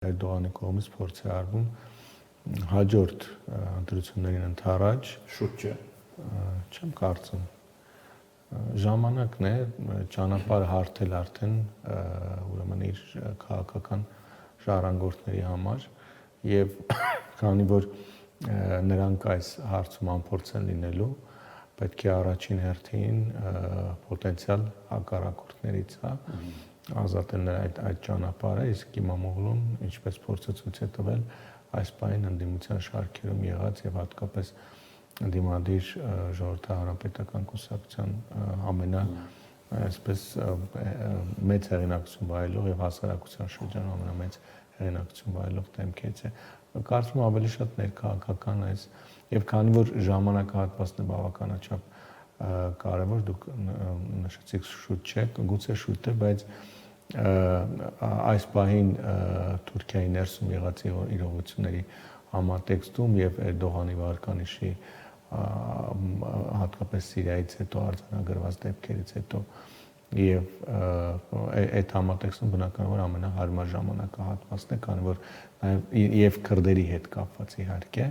Էրդողանի կողմից փորձ է արվում հաջորդ ընտրություններին ընդառաջ շուտ չէ, չեմ կարծում ժամանակն է ճանապարհը հարթել արդեն ուրեմն իր քաղաքական ժառանգորդների համար եւ քանի որ նրանք այս հարցում անփորձ են լինելու պետք է առաջին հերթին պոտենցիալ հակառակորդներից ազատել այդ ճանապարհը, իսկ Իմամօղլուն ինչպես փորձը ցույց է տվել այս պահին ընդդիմության շարքերում եղած եւ հատկապես ընդդիմադիր ժողովրդական հանրապետական կուսակցության այսպես մեծ հեղինակություն վայելող եւ հասարակության շրջանում ամենամեծ հեղինակություն վայելող դեմքից է կարծում ավելի շատ ներքաղաքական այս եւ քանի որ ժամանակահատվածն է բավականաչափ կարևոր դուք նշեցիք շուտ չէ գուցե շուտ է բայց այս պահին Թուրքիայի ներսում եղած իրողությունների համատեքստում եւ Էրդողանի վարկանիշի հատկապես Սիրիայից հետո արձանագրված դեպքերից հետո եւ այդ համատեքստում բնականաբար ամենահարմար ժամանակահատվածն է քանի որ նաեւ եւ քրդերի հետ կապված իհարկե